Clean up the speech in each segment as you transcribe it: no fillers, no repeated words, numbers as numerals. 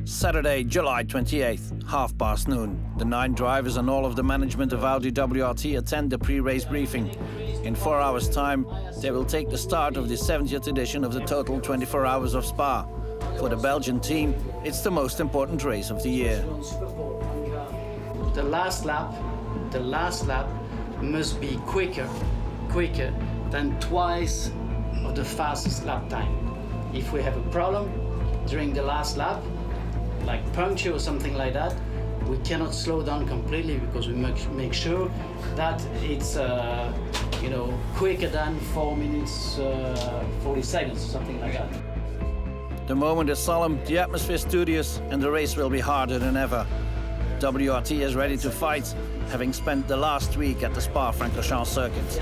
Saturday, July 28th, noon. The 9 drivers and all of the management of Audi WRT attend the pre-race briefing. In 4 hours' time, they will take the start of the 70th edition of the total 24 Hours of Spa. For the Belgian team, it's the most important race of the year. The last lap must be quicker than twice of the fastest lap time. If we have a problem during the last lap, like puncture or something like that, we cannot slow down completely because we make sure that it's quicker than 4 minutes 40 seconds or something like that. The moment is solemn, the atmosphere studious, and the race will be harder than ever. WRT is ready to fight, having spent the last week at the Spa-Francorchamps circuit.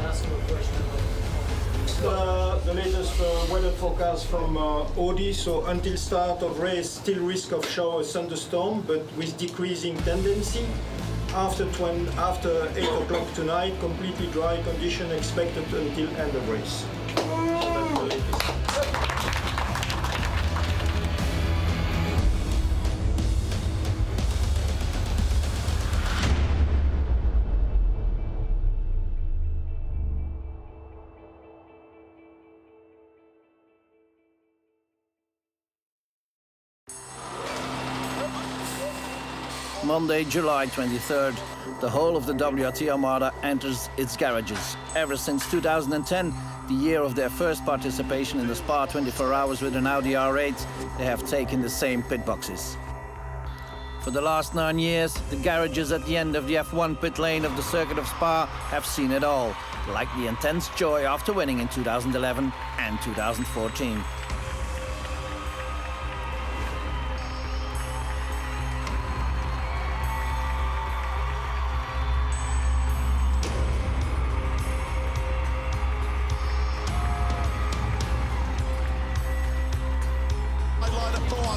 The latest weather forecast from Audi, so until start of race, still risk of shower thunderstorm, but with decreasing tendency. After 8 o'clock tonight, completely dry condition expected until end of race. That's the latest. Monday, July 23rd, the whole of the WRT Armada enters its garages. Ever since 2010, the year of their first participation in the Spa 24 Hours with an Audi R8, they have taken the same pit boxes. For the last 9 years, the garages at the end of the F1 pit lane of the circuit of Spa have seen it all, like the intense joy after winning in 2011 and 2014.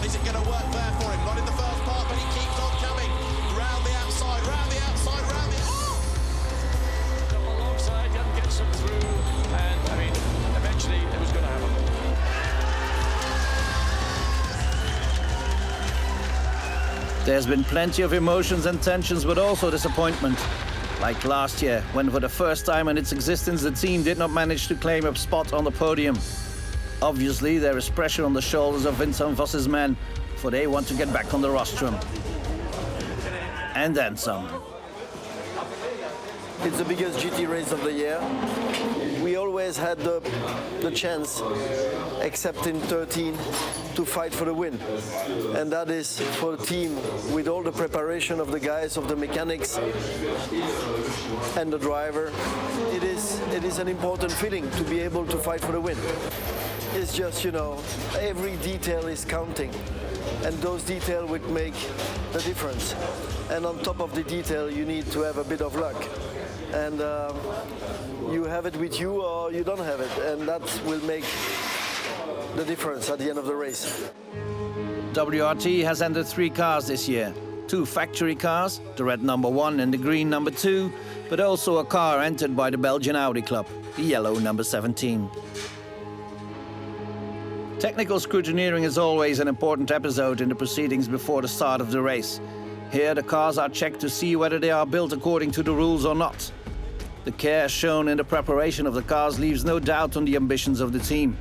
Is it going to work there for him? Not in the first part, but he keeps on coming. Round the outside, round the outside, round the... Come alongside, gets them through, and I mean, eventually it was going to happen. There's been plenty of emotions and tensions, but also disappointment. Like last year, when for the first time in its existence, the team did not manage to claim a spot on the podium. Obviously, there is pressure on the shoulders of Vincent Voss's men, for they want to get back on the rostrum. And then some. It's the biggest GT race of the year. We always had the chance, except in 13, to fight for the win. And that is for the team, with all the preparation of the guys, of the mechanics and the driver. It is an important feeling to be able to fight for the win. It's just, every detail is counting, and those details would make the difference. And on top of the detail, you need to have a bit of luck. And you have it with you or you don't have it, and that will make the difference at the end of the race. WRT has entered 3 cars this year. 2 factory cars, the red number 1 and the green number 2, but also a car entered by the Belgian Audi club, the yellow number 17. Technical scrutineering is always an important episode in the proceedings before the start of the race. Here the cars are checked to see whether they are built according to the rules or not. The care shown in the preparation of the cars leaves no doubt on the ambitions of the team.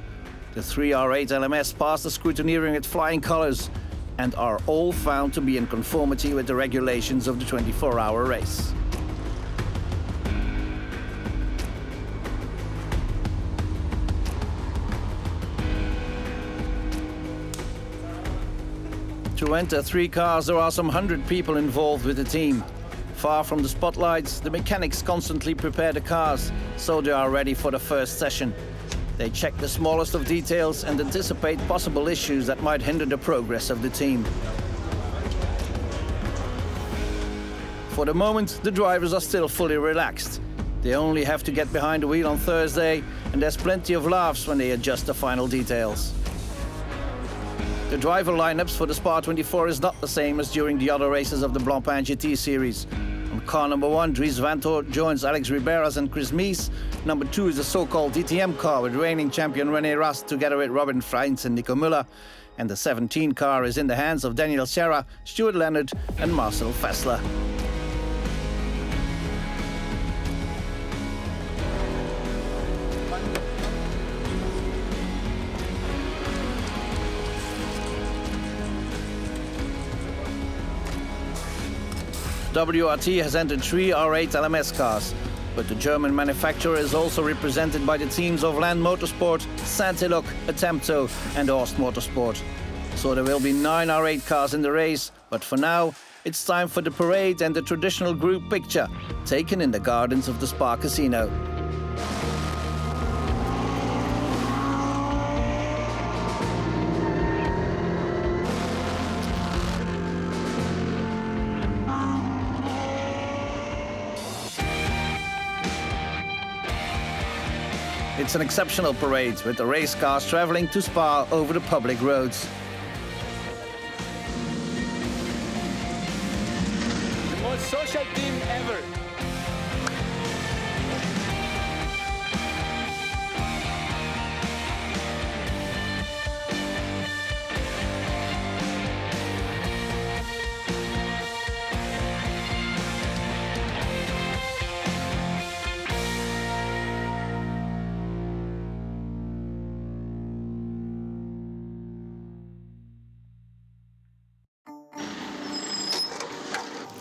The 3 R8 LMS passed the scrutineering with flying colors and are all found to be in conformity with the regulations of the 24-hour race. To enter 3 cars, there are some 100 people involved with the team. Far from the spotlights, the mechanics constantly prepare the cars, so they are ready for the first session. They check the smallest of details and anticipate possible issues that might hinder the progress of the team. For the moment, the drivers are still fully relaxed. They only have to get behind the wheel on Thursday, and there's plenty of laughs when they adjust the final details. The driver lineups for the Spa 24 is not the same as during the other races of the Blancpain GT series. On car number 1, Dries Vanthoor joins Alex Riberas and Chris Mies. Number 2 is the so-called DTM car with reigning champion René Rast together with Robin Freins and Nico Müller. and the 17 car is in the hands of Daniel Serra, Stuart Leonard and Marcel Fessler. WRT has entered 3 R8 LMS cars, but the German manufacturer is also represented by the teams of Land Motorsport, Saint-Eloque, Attempto and Horst Motorsport. So there will be 9 R8 cars in the race, but for now it's time for the parade and the traditional group picture, taken in the gardens of the Spa Casino. It's an exceptional parade, with the race cars traveling to Spa over the public roads. The most social team ever.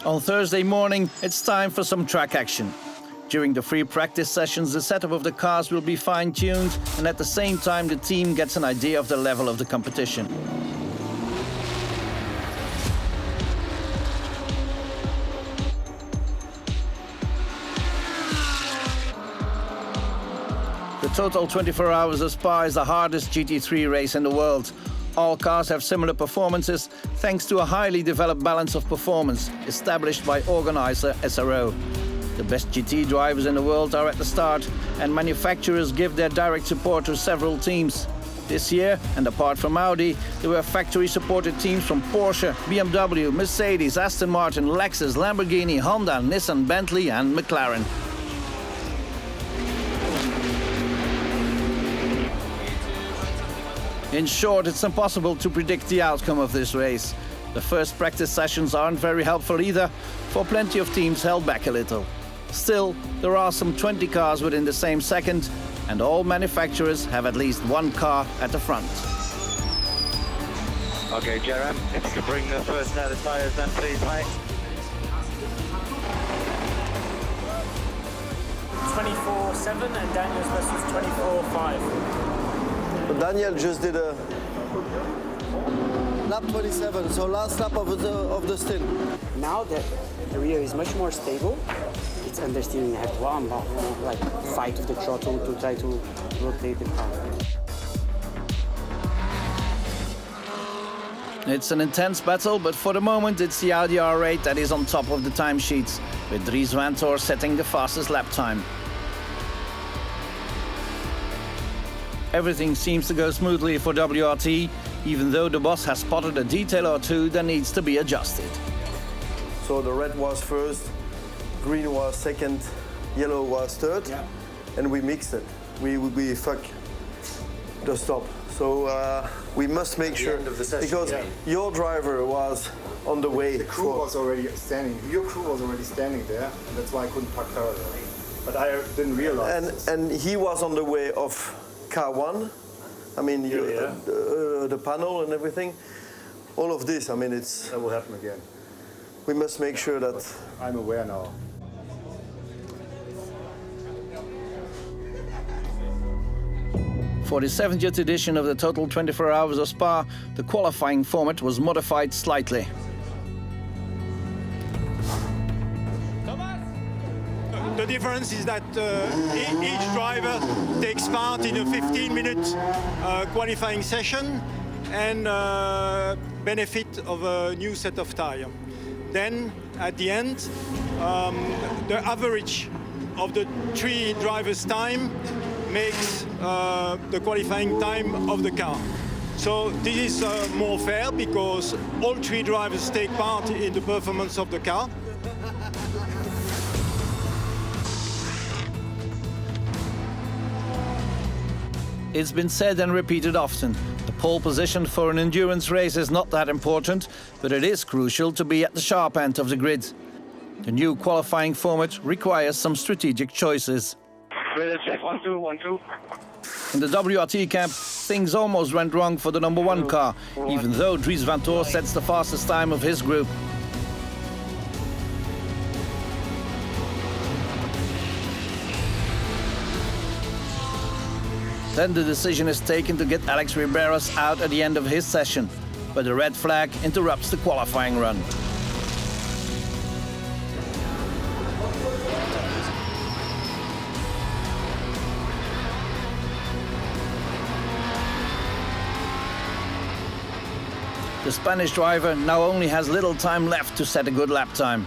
On Thursday morning, it's time for some track action. During the free practice sessions, the setup of the cars will be fine-tuned, and at the same time the team gets an idea of the level of the competition. The total 24 Hours of Spa is the hardest GT3 race in the world. All cars have similar performances thanks to a highly developed balance of performance established by organizer SRO. The best GT drivers in the world are at the start, and manufacturers give their direct support to several teams. This year, and apart from Audi, there were factory-supported teams from Porsche, BMW, Mercedes, Aston Martin, Lexus, Lamborghini, Honda, Nissan, Bentley and McLaren. In short, it's impossible to predict the outcome of this race. The first practice sessions aren't very helpful either, for plenty of teams held back a little. Still, there are some 20 cars within the same second, and all manufacturers have at least one car at the front. Okay, Jerem, if you could bring the first set of tyres then please, mate. 24.7 and Daniel's versus 24.5. Daniel just did a lap 27, so last lap of the stint. Now that the rear is much more stable, it's understeering. You have to like fight with the throttle to try to rotate the car. It's an intense battle, but for the moment it's the Audi R8 that is on top of the timesheets, with Dries Vanthoor setting the fastest lap time. Everything seems to go smoothly for WRT, even though the boss has spotted a detail or two that needs to be adjusted. So the red was first, green was second, yellow was third, and we mixed it. We fuck the stop. So we must make sure, because your driver was on the way. The crew was already standing. Your crew was already standing there, and that's why I couldn't park her. But I didn't realize. And he was on the way of car 1. I mean, the panel and everything. All of this. I mean, it's. That will happen again. We must make sure that. I'm aware now. For the 70th edition of the Total 24 Hours of Spa, the qualifying format was modified slightly. The difference is that each driver takes part in a 15-minute qualifying session and benefit of a new set of tires. Then, at the end, the average of the 3 drivers' time makes the qualifying time of the car. So this is more fair because all 3 drivers take part in the performance of the car. It's been said and repeated often. The pole position for an endurance race is not that important, but it is crucial to be at the sharp end of the grid. The new qualifying format requires some strategic choices. Check 1, 2, 1, 2. In the WRT camp, things almost went wrong for the number 1 car, even though Dries Vanthoor sets the fastest time of his group. Then the decision is taken to get Alex Riberas out at the end of his session, but the red flag interrupts the qualifying run. The Spanish driver now only has little time left to set a good lap time.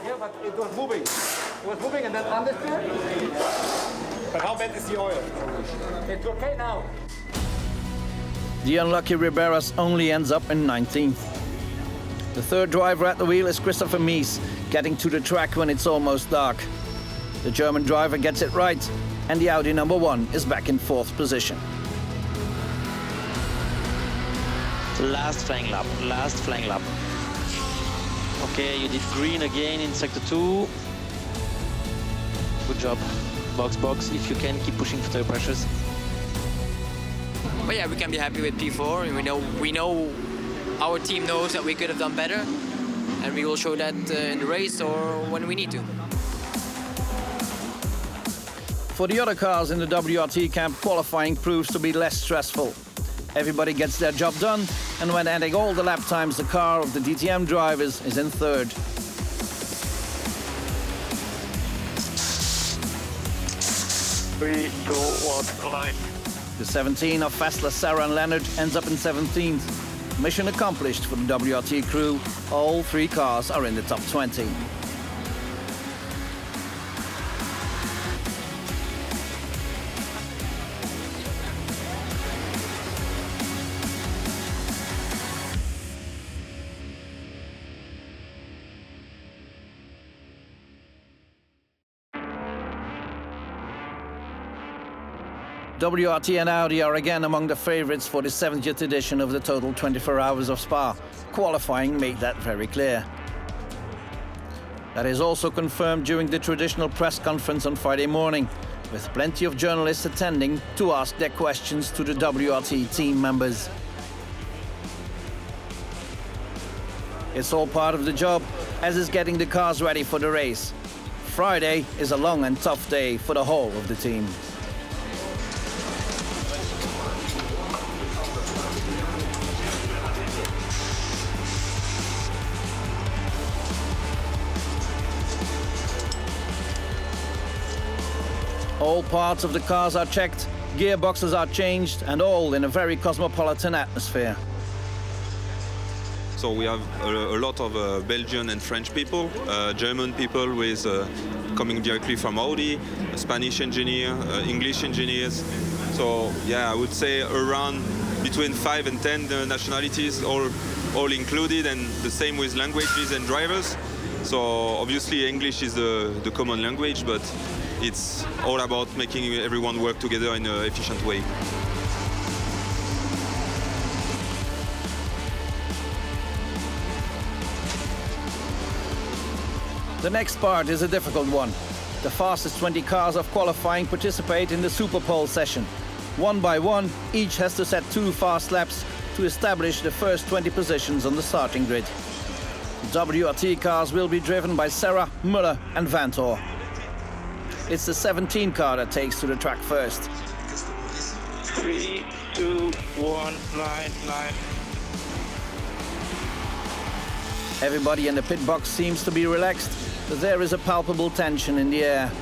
Yeah, but it was moving. It was moving and then understeer. But how bad is the oil? It's okay now. The unlucky Riberas only ends up in 19th. The third driver at the wheel is Christopher Mies, getting to the track when it's almost dark. The German driver gets it right, and the Audi number 1 is back in 4th position. Last flying lap, last flying lap. Okay, you did green again in sector 2. Good job. Box, box. If you can, keep pushing for tire pressures. But yeah, we can be happy with P4, and we know our team knows that we could have done better, and we will show that in the race or when we need to. For the other cars in the WRT camp, qualifying proves to be less stressful. Everybody gets their job done, and when adding all the lap times, the car of the DTM drivers is in 3rd. Three, two, one, line. The 17 of Fassler, Sarah and Leonard ends up in 17th. Mission accomplished for the WRT crew. All 3 cars are in the top 20. WRT and Audi are again among the favourites for the 70th edition of the Total 24 Hours of Spa. Qualifying made that very clear. That is also confirmed during the traditional press conference on Friday morning, with plenty of journalists attending to ask their questions to the WRT team members. It's all part of the job, as is getting the cars ready for the race. Friday is a long and tough day for the whole of the team. All parts of the cars are checked, gearboxes are changed, and all in a very cosmopolitan atmosphere. So we have a lot of Belgian and French people, German people with coming directly from Audi, Spanish engineer, English engineers. So yeah, I would say around between 5 and 10 nationalities, all included, and the same with languages and drivers. So obviously English is the common language, but it's all about making everyone work together in an efficient way. The next part is a difficult one. The fastest 20 cars of qualifying participate in the Super Pole session. One by one, each has to set 2 fast laps to establish the first 20 positions on the starting grid. The WRT cars will be driven by Serra, Muller and Vanthoor. It's the 17 car that takes to the track first. 3, 2, 1, line. Everybody in the pit box seems to be relaxed, but there is a palpable tension in the air.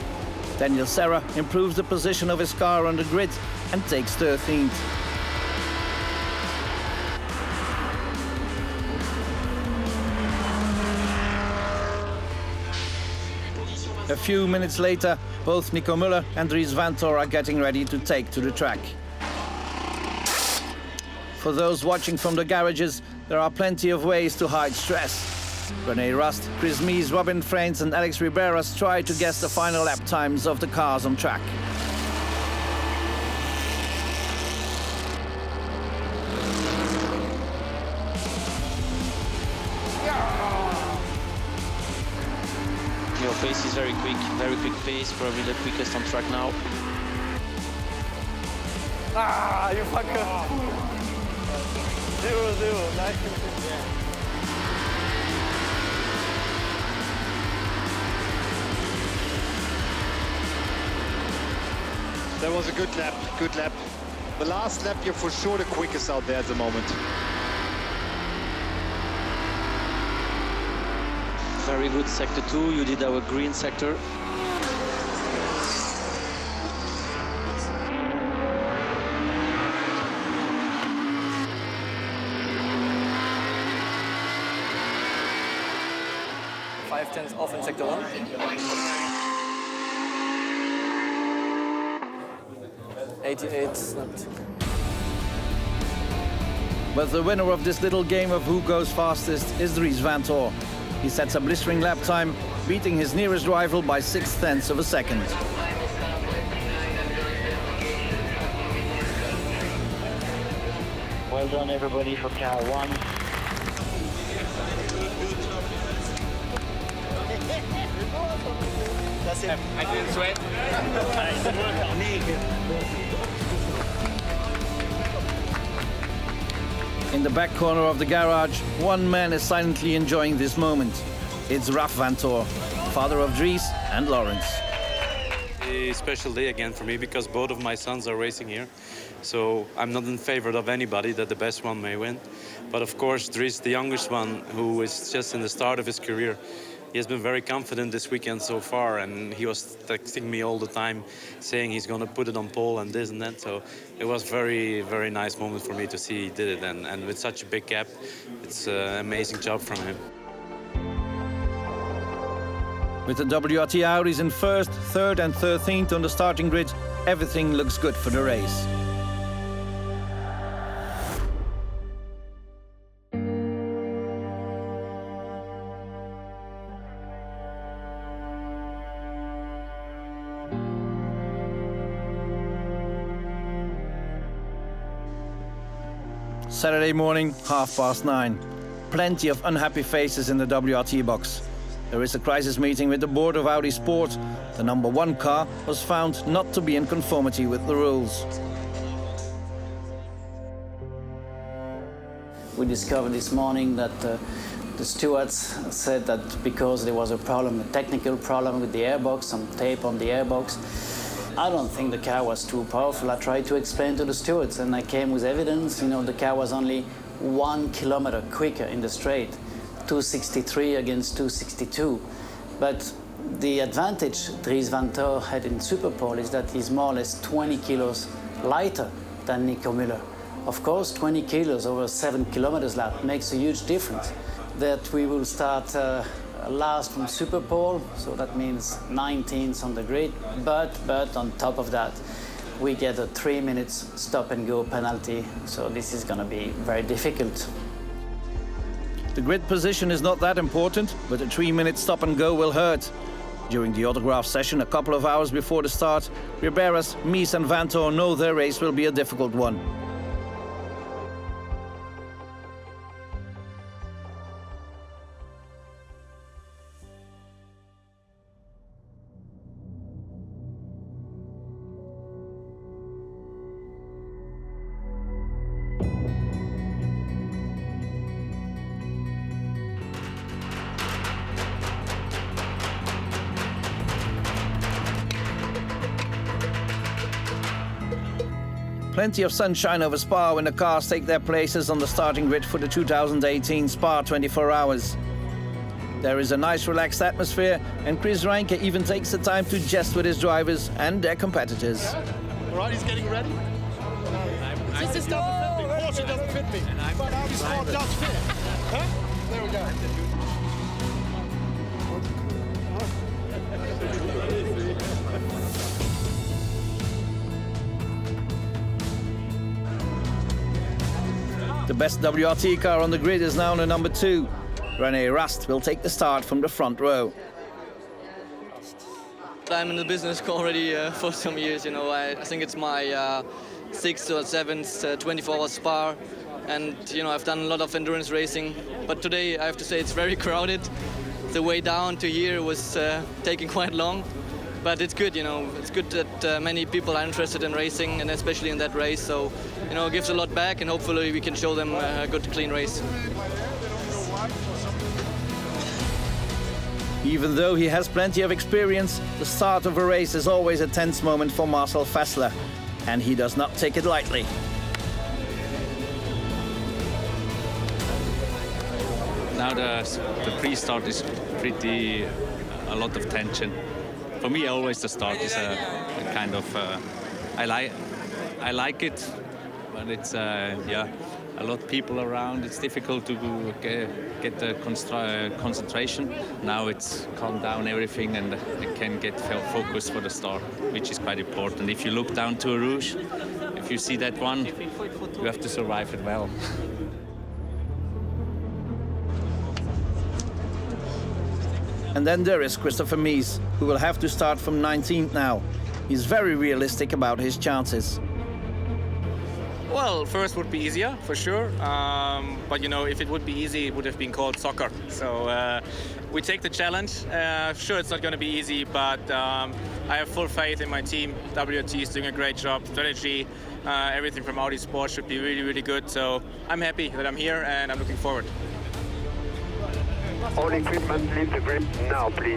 Daniel Serra improves the position of his car on the grid and takes 13th. A few minutes later, both Nico Müller and Dries Vanthoor are getting ready to take to the track. For those watching from the garages, there are plenty of ways to hide stress. René Rast, Chris Mies, Robin Freins and Alex Riberas try to guess the final lap times of the cars on track. Your pace is very quick pace, probably the quickest on track now. Ah, you fucker. 0-0, nice. That was a good lap, good lap. The last lap, you're for sure the quickest out there at the moment. Very good sector 2, you did our green sector. Five tenths off in sector 1. 88, not. But the winner of this little game of who goes fastest is Dries Vanthoor. He sets a blistering lap time, beating his nearest rival by 0.6 of a second. Well done everybody for car 1. That's it. I didn't sweat. In the back corner of the garage, one man is silently enjoying this moment. It's Dries Vanthoor, father of Dries and Lawrence. A special day again for me because both of my sons are racing here. So I'm not in favor of anybody that the best one may win. But of course, Dries, the youngest one, who is just in the start of his career, he has been very confident this weekend so far, and he was texting me all the time saying he's going to put it on pole and this and that. So it was very, very nice moment for me to see he did it. And with such a big gap, it's an amazing job from him. With the WRT Audis in 1st, 3rd and 13th on the starting grid, everything looks good for the race. Saturday morning, 9:30. Plenty of unhappy faces in the WRT box. There is a crisis meeting with the board of Audi Sport. The number 1 car was found not to be in conformity with the rules. We discovered this morning that the stewards said that because there was a problem, a technical problem with the airbox, some tape on the airbox. I don't think the car was too powerful. I tried to explain to the stewards and I came with evidence. You know, the car was only 1 kilometer quicker in the straight, 263 against 262. But the advantage Dries Vanthoor had in Superpole is that he's more or less 20 kilos lighter than Nico Müller. Of course, 20 kilos over 7 kilometers lap makes a huge difference. That we will start last from Superpole, so that means 19th on the grid, but on top of that we get a 3 minutes stop and go penalty, so this is going to be very difficult. The grid position is not that important, but a 3-minute stop and go will hurt. During the autograph session a couple of hours before the start, Riberas, Mies and Vanthoor know their race will be a difficult one. Plenty of sunshine over Spa when the cars take their places on the starting grid for the 2018 Spa 24 Hours. There is a nice relaxed atmosphere and Chris Reinke even takes the time to jest with his drivers and their competitors. All right, he's getting ready. This doesn't fit me. Porsche doesn't fit me. But Audi Sport does fit. Huh? There we go. The best WRT car on the grid is now the number 2. René Rast will take the start from the front row. I'm in the business already for some years, you know. I think it's my 6th or 7th 24-hour Spa, and you know, I've done a lot of endurance racing, but today I have to say it's very crowded. The way down to here was taking quite long, but it's good, you know. It's good that many people are interested in racing, and especially in that race, so you know, it gives a lot back, and hopefully we can show them a good, clean race. Even though he has plenty of experience, the start of a race is always a tense moment for Marcel Fassler, and he does not take it lightly. Now the pre-start is pretty a lot of tension. For me, always the start is a kind of I like it, but it's yeah, a lot of people around. It's difficult to get the concentration. Now it's calmed down everything, and I can get focused for the start, which is quite important. If you look down to a Rouge, if you see that one, you have to survive it well. And then there is Christopher Mies, who will have to start from 19th now. He's very realistic about his chances. Well, first would be easier, for sure. But, you know, if it would be easy, it would have been called soccer. So we take the challenge. Sure, it's not going to be easy, but I have full faith in my team. WT is doing a great job. Strategy, everything from Audi Sport should be really, really good. So I'm happy that I'm here, and I'm looking forward. All equipment, leave the grid now, please.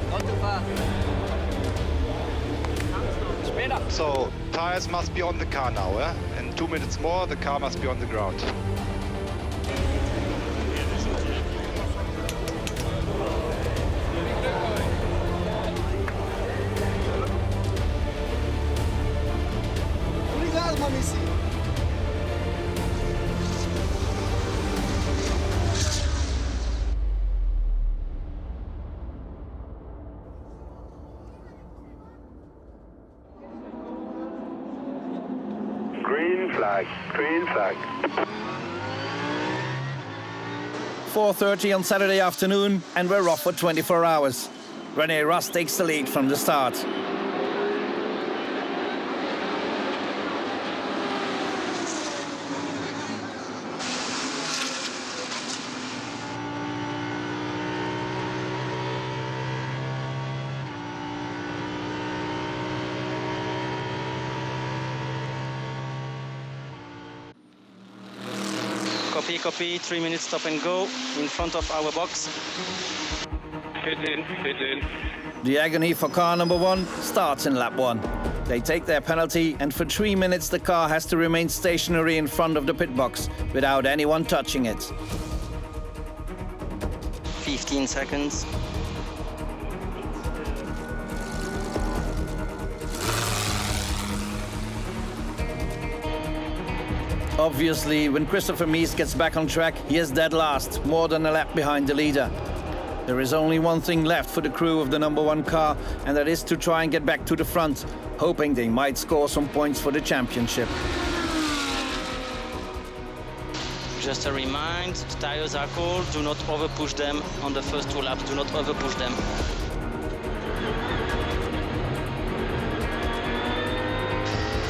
Not too far. So, tires must be on the car now, eh? In 2 minutes more, the car must be on the ground. Obrigado, Mamici. Green flag. 4:30 on Saturday afternoon, and we're off for 24 hours. René Rast takes the lead from the start. Copy, 3 minutes stop and go in front of our box. Hit in. The agony for car number 1 starts in lap 1. They take their penalty, and for 3 minutes the car has to remain stationary in front of the pit box without anyone touching it. 15 seconds. Obviously, when Christopher Mies gets back on track, he is dead last, more than a lap behind the leader. There is only one thing left for the crew of the number 1 car, and that is to try and get back to the front, hoping they might score some points for the championship. Just a reminder, the tires are cold, do not over-push them on the first 2 laps, do not over-push them.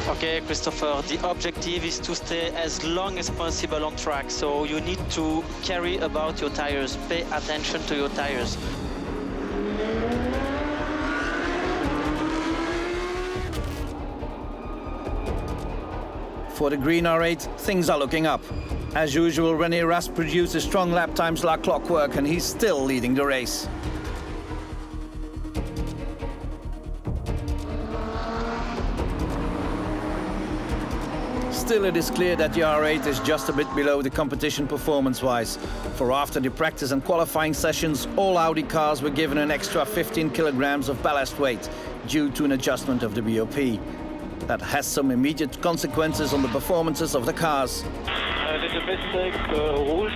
Okay, Christopher, the objective is to stay as long as possible on track, so you need to carry about your tires. Pay attention to your tires. For the green R8, things are looking up. As usual, René Rast produces strong lap times like clockwork, and he's still leading the race. Still, it is clear that the R8 is just a bit below the competition performance-wise. For after the practice and qualifying sessions, all Audi cars were given an extra 15 kilograms of ballast weight due to an adjustment of the BOP. That has some immediate consequences on the performances of the cars. A little mistake, Rouge.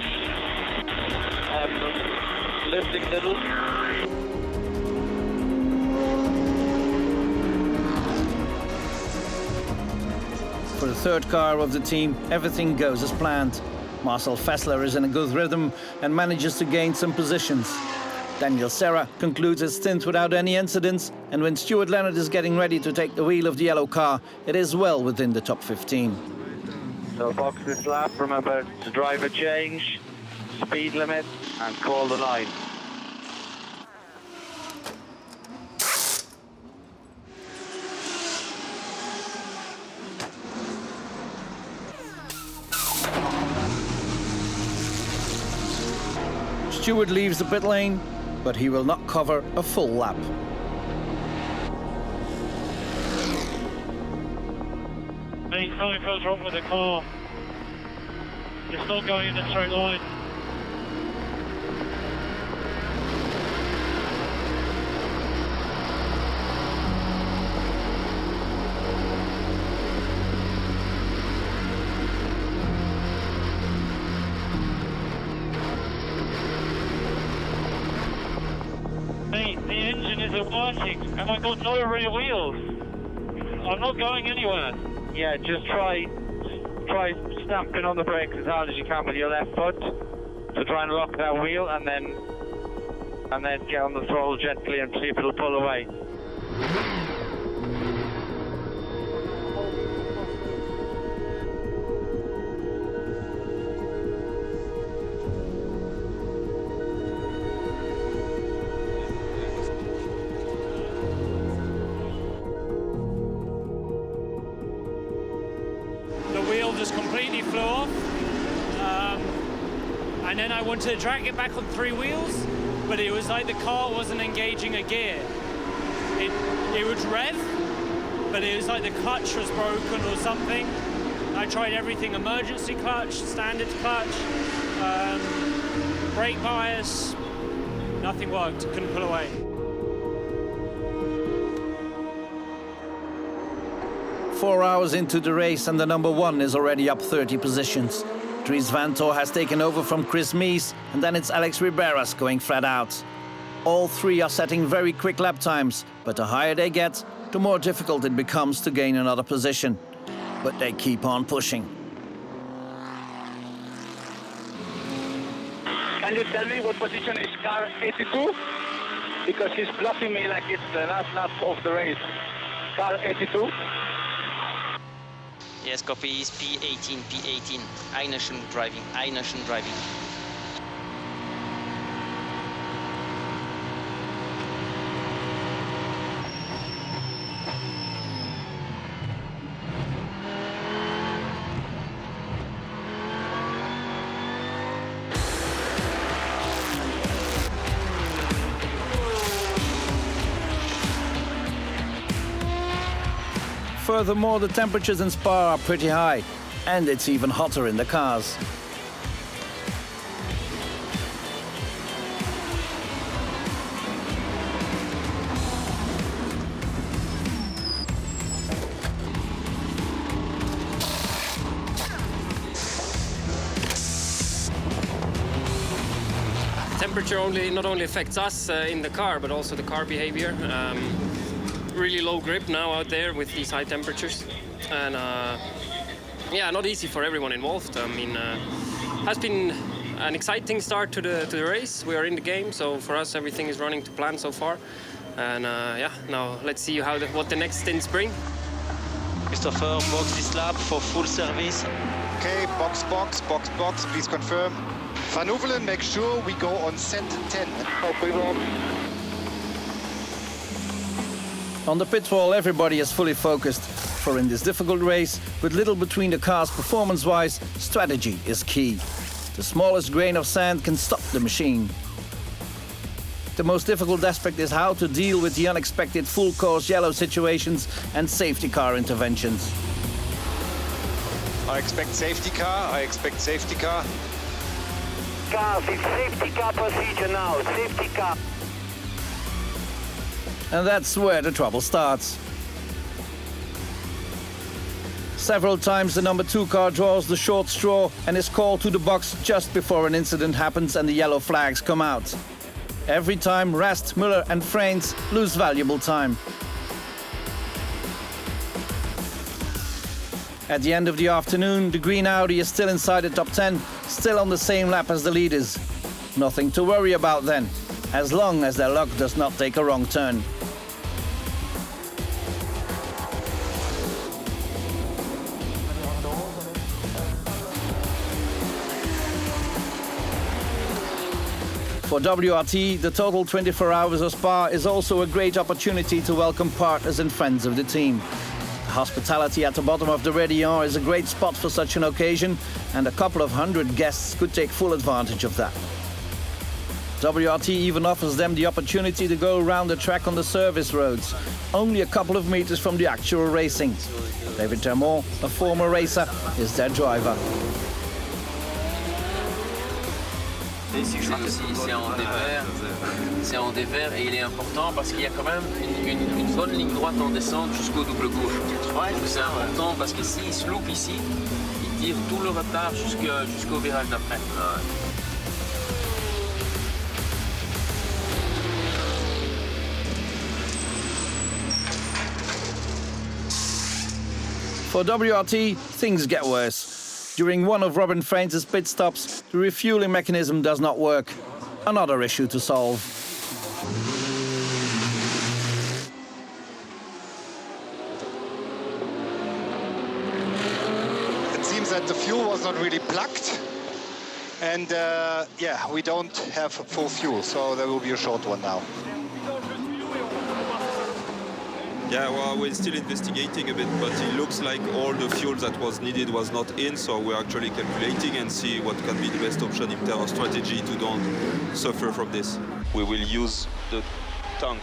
I'm lifting little. For the third car of the team, everything goes as planned. Marcel Fessler is in a good rhythm and manages to gain some positions. Daniel Serra concludes his stint without any incidents, and when Stuart Leonard is getting ready to take the wheel of the yellow car, it is well within the top 15. So box this lap, remember to drive a change, speed limit, and call the line. Stewart leaves the pit lane, but he will not cover a full lap. Mate, something feels wrong with the car. It's not going in a straight line. Mate, the engine isn't working and I've got no rear wheels. I'm not going anywhere. Yeah, just try stamping on the brakes as hard as you can with your left foot to try and lock that wheel, and then get on the throttle gently and see if it'll pull away. The wheel just completely flew off, and then I wanted to drag it back on 3 wheels, but it was like the car wasn't engaging a gear. It would rev, but it was like the clutch was broken or something. I tried everything: emergency clutch, standard clutch, brake bias. Nothing worked. Couldn't pull away. Four hours into the race and the number 1 is already up 30 positions. Dries Vanthoor has taken over from Chris Mies, and then it's Alex Riberas going flat out. All 3 are setting very quick lap times, but the higher they get, the more difficult it becomes to gain another position. But they keep on pushing. Can you tell me what position is car 82? Because he's blocking me like it's the last lap of the race. Car 82? Yes, copy is P18, P18. Eination driving, Eination driving. Furthermore, the temperatures in Spa are pretty high, and it's even hotter in the cars. Temperature not only affects us in the car, but also the car behavior. Really low grip now out there with these high temperatures, and yeah, not easy for everyone involved. I mean, has been an exciting start to the race. We are in the game, so for us everything is running to plan so far, and yeah, now let's see what the next stints bring. Christopher, box this lap for full service. Okay, box, please confirm. Van Hoevelen, make sure we go on set 10. On the pit wall, everybody is fully focused, for in this difficult race, with little between the cars performance-wise, strategy is key. The smallest grain of sand can stop the machine. The most difficult aspect is how to deal with the unexpected full-course yellow situations and safety car interventions. I expect safety car, Cars, it's safety car procedure now, safety car. And that's where the trouble starts. Several times the number 2 car draws the short straw and is called to the box just before an incident happens and the yellow flags come out. Every time Rast, Müller and Freins lose valuable time. At the end of the afternoon, the green Audi is still inside the top 10, still on the same lap as the leaders. Nothing to worry about then, as long as their luck does not take a wrong turn. For WRT, the total 24 hours of Spa is also a great opportunity to welcome partners and friends of the team. The hospitality at the bottom of the Rédillon is a great spot for such an occasion, and a couple of hundred guests could take full advantage of that. WRT even offers them the opportunity to go around the track on the service roads, only a couple of meters from the actual racing. David Termont, a former racer, is their driver. Ici, je crois que c'est en dévers et il est important parce qu'il y a quand même une bonne ligne droite en descente jusqu'au double gauche. Donc c'est important parce que s'il se loupe ici, il tire tout le retard jusqu'au virage d'après. For WRT, things get worse. During one of Robin Fraine's pit stops, the refueling mechanism does not work. Another issue to solve. It seems that the fuel was not really plugged. And yeah, we don't have full fuel, so there will be a short one now. Yeah, well, we're still investigating a bit, but it looks like all the fuel that was needed was not in, so we're actually calculating and see what can be the best option in terms of strategy to don't suffer from this. We will use the tank,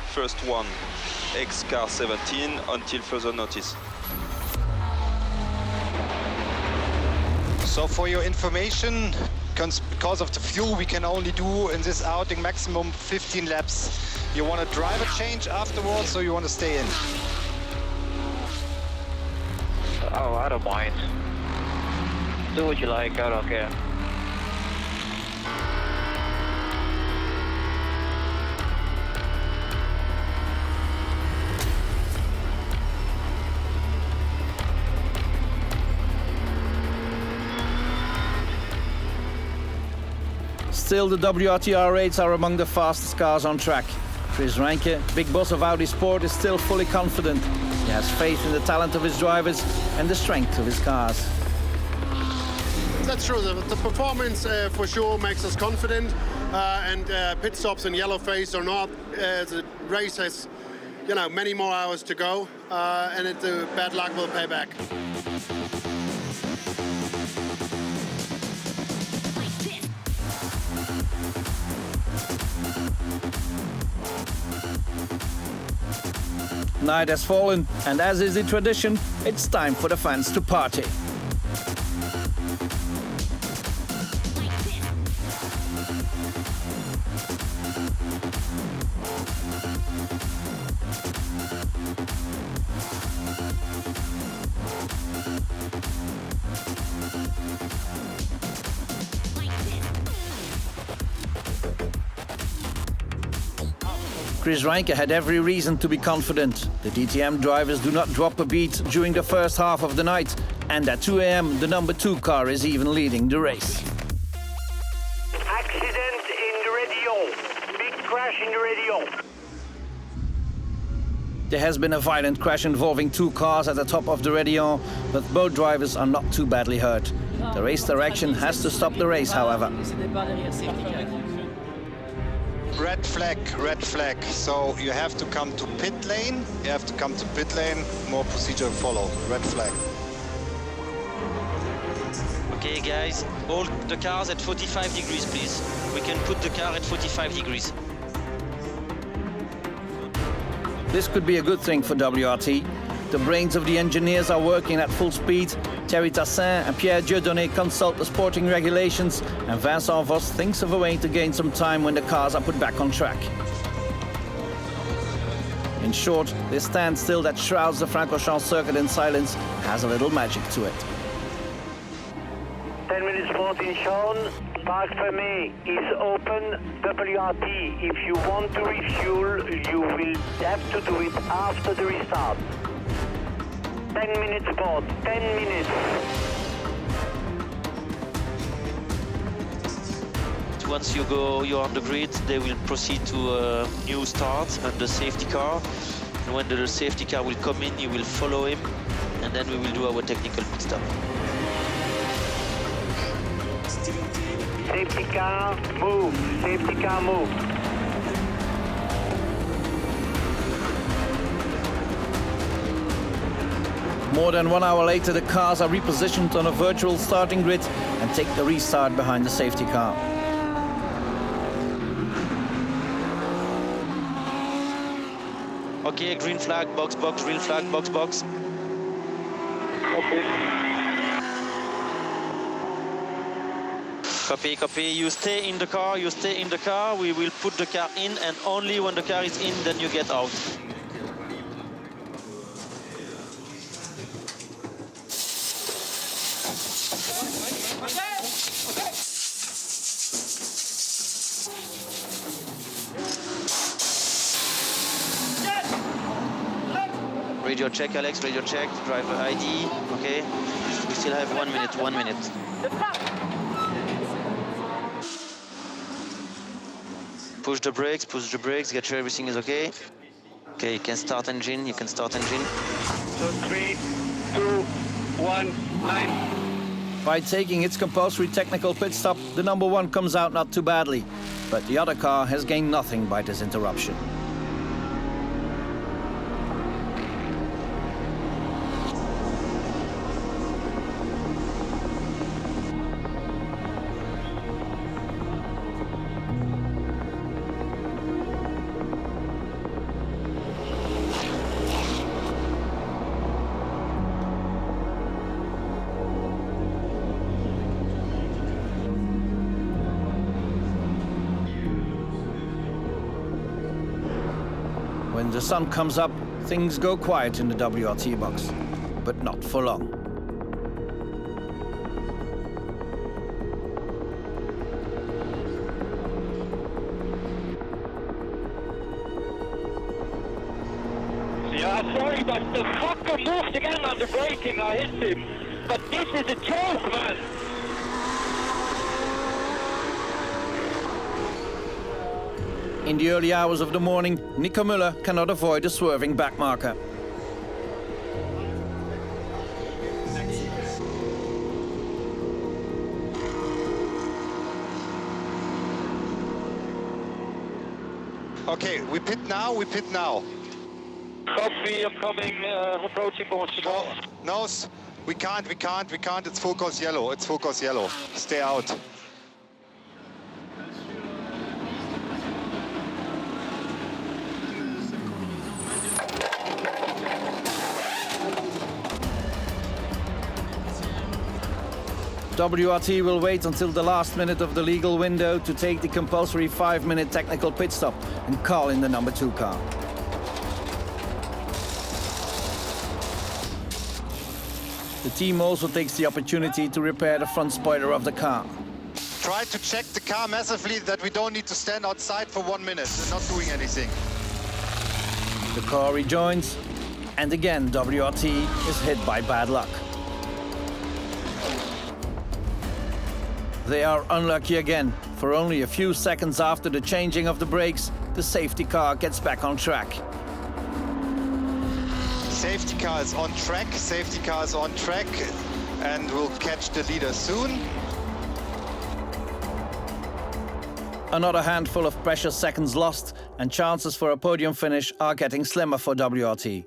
first one, X-Car 17, until further notice. So for your information, because of the fuel, we can only do in this outing maximum 15 laps. You want a driver change afterwards, or you want to stay in? Oh, I don't mind. Do what you like, I don't care. Still, the WRT R8s are among the fastest cars on track. Dries Vanthoor, big boss of Audi Sport, is still fully confident. He has faith in the talent of his drivers and the strength of his cars. That's true. The performance for sure makes us confident, and pit stops in yellow phase or not, the race has, many more hours to go, and bad luck will pay back. Night has fallen, and as is the tradition, it's time for the fans to party. Dries Vanthoor had every reason to be confident. The DTM drivers do not drop a beat during the first half of the night, and at 2 a.m. the number 2 car is even leading the race. Accident in the Rédillon. Big crash in the Rédillon. There has been a violent crash involving 2 cars at the top of the Rédillon, but both drivers are not too badly hurt. The race direction has to stop the race, however. Red flag. So you have to come to pit lane. More procedure follow. Red flag. Okay, guys, all the cars at 45 degrees, please. We can put the car at 45 degrees. This could be a good thing for WRT. The brains of the engineers are working at full speed. Thierry Tassin and Pierre Dieudonné consult the sporting regulations, and Vincent Vos thinks of a way to gain some time when the cars are put back on track. In short, this standstill that shrouds the Francorchamps circuit in silence has a little magic to it. 10 minutes 14 shown. Parc Fermé is open. WRT, if you want to refuel, you will have to do it after the restart. 10 minutes pause. 10 minutes. Once you're on the grid, they will proceed to a new start and the safety car. And when the safety car will come in, you will follow him, and then we will do our technical pit stop. Safety car, move. Safety car, move. More than 1 hour later, the cars are repositioned on a virtual starting grid and take the restart behind the safety car. Okay, green flag, box, box, green flag, box, box. Okay. Copy, copy. You stay in the car, you stay in the car. We will put the car in, and only when the car is in, then you get out. Radio check, Alex, radio check, driver ID, okay. We still have 1 minute, 1 minute. Push the brakes, get sure everything is okay. Okay, you can start engine, you can start engine. So 3, 2, 1, 9. By taking its compulsory technical pit stop, the number one comes out not too badly. But the other car has gained nothing by this interruption. When the sun comes up, things go quiet in the WRT box, but not for long. Yeah, sorry, but the fucker moved again on the braking. I hit him. But this is a joke, man. In the early hours of the morning, Nico Müller cannot avoid a swerving back marker. Okay, we pit now, we pit now. Copy, I'm coming, approaching Portugal. No, we can't, it's full course yellow, stay out. WRT will wait until the last minute of the legal window to take the compulsory 5-minute technical pit stop and call in the number 2 car. The team also takes the opportunity to repair the front spoiler of the car. Try to check the car massively that we don't need to stand outside for 1 minute and not doing anything. The car rejoins, and again WRT is hit by bad luck. They are unlucky again. For only a few seconds after the changing of the brakes, the safety car gets back on track. Safety car is on track, and we'll catch the leader soon. Another handful of precious seconds lost, and chances for a podium finish are getting slimmer for WRT.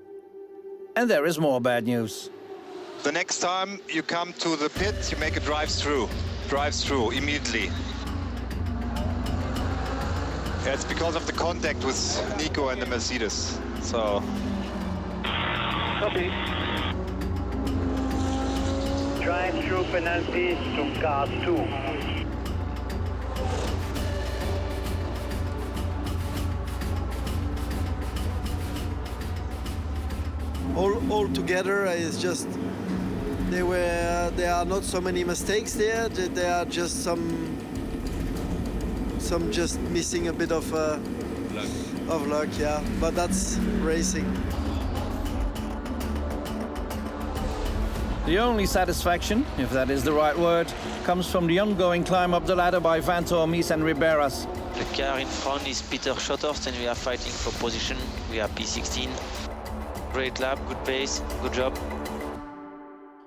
And there is more bad news. The next time you come to the pit, you make a drive-through immediately. Yeah, it's because of the contact with Nico and the Mercedes. So. Copy. Drive-through penalties to car 2. All together, it's just there are not so many mistakes there. There are just some just missing a bit of luck, yeah. But that's racing. The only satisfaction, if that is the right word, comes from the ongoing climb up the ladder by Vanthoor, Mies and Riberas. The car in front is Peter Schotters and we are fighting for position. We are P16. Great lap, good pace, good job.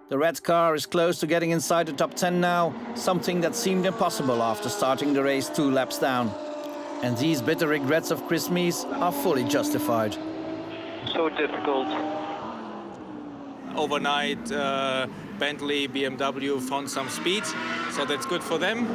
The red car is close to getting inside the top 10 now, something that seemed impossible after starting the race 2 laps down. And these bitter regrets of Chris Mies are fully justified. So difficult. Overnight, Bentley, BMW found some speed, so that's good for them.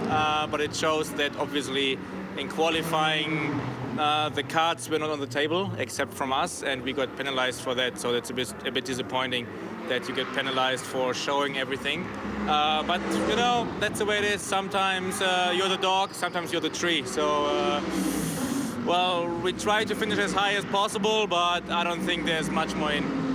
But it shows that obviously in qualifying, the cards were not on the table, except from us, and we got penalized for that. So that's a bit disappointing that you get penalized for showing everything. But you know, that's the way it is. Sometimes you're the dog, sometimes you're the tree. So, well, we try to finish as high as possible, but I don't think there's much more in.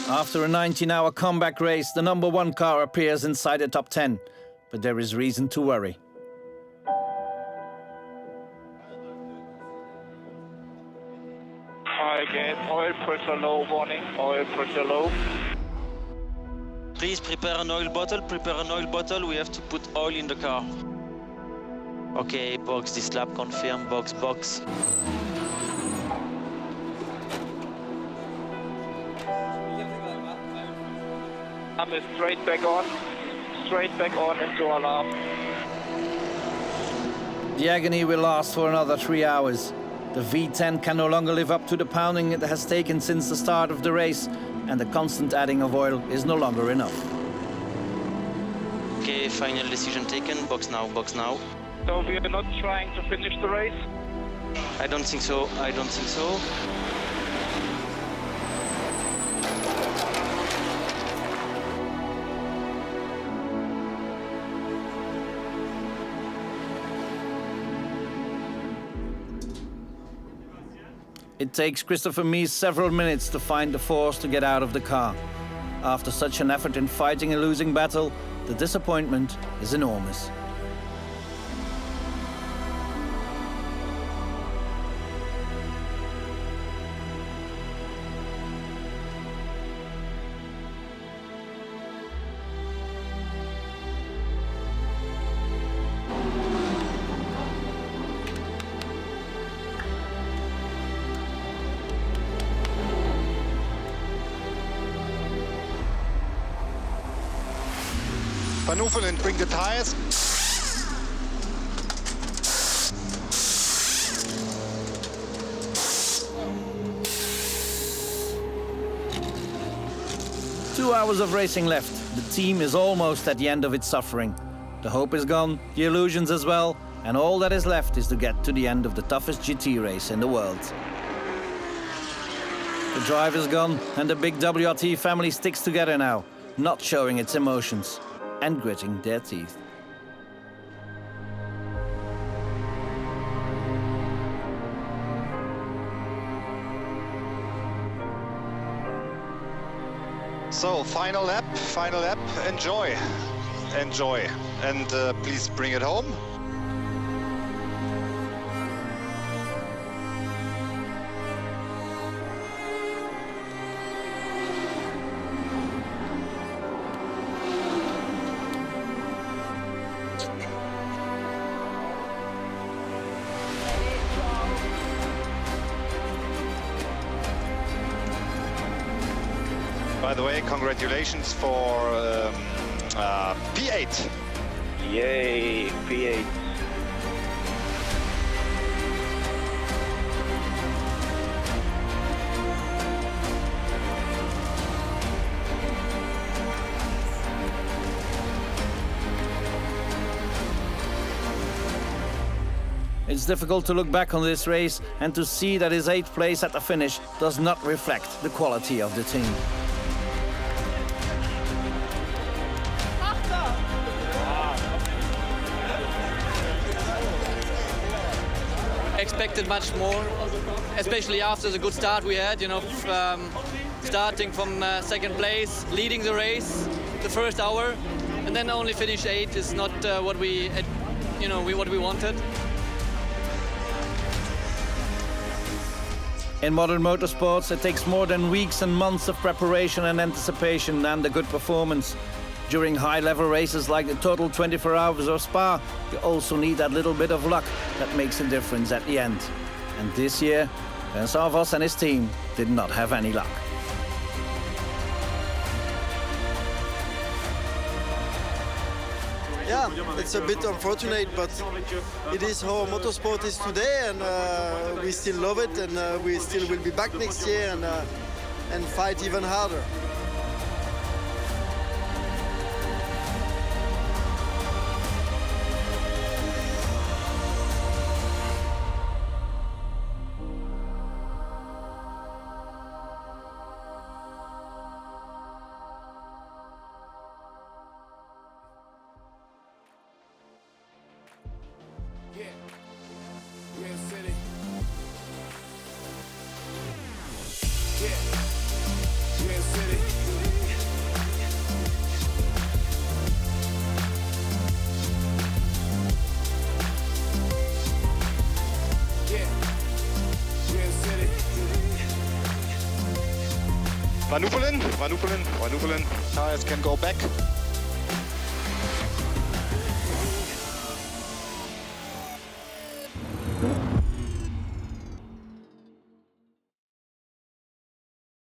After a 19-hour comeback race, the number 1 car appears inside the top 10. But there is reason to worry. Again, oil pressure low, warning, oil pressure low. Please prepare an oil bottle, we have to put oil in the car. Okay, box, this lap confirm, box. I'm straight back on into alarm. The agony will last for another 3 hours. The V10 can no longer live up to the pounding it has taken since the start of the race, and the constant adding of oil is no longer enough. Okay, final decision taken, box now. So we are not trying to finish the race? I don't think so. It takes Christopher Mies several minutes to find the force to get out of the car. After such an effort in fighting a losing battle, the disappointment is enormous. Maneuver and bring the tires. Two hours of racing left. The team is almost at the end of its suffering. The hope is gone, the illusions as well, and all that is left is to get to the end of the toughest GT race in the world. The drive is gone, and the big WRT family sticks together now, not showing its emotions and gritting their teeth. So, final lap, enjoy, and please bring it home. By the way, congratulations for P8. Yay, P8. It's difficult to look back on this race and to see that his 8th place at the finish does not reflect the quality of the team. Expected much more, especially after the good start we had, starting from second place, leading the race the first hour, and then only finish 8th is not what we wanted. In modern motorsports, it takes more than weeks and months of preparation and anticipation and a good performance. During high-level races like the Total 24 Hours of Spa, you also need that little bit of luck that makes a difference at the end. And this year, Vanthoor and his team did not have any luck. Yeah, it's a bit unfortunate, but it is how motorsport is today, and we still love it, and we still will be back next year and fight even harder. Vanthoor, tires can go back.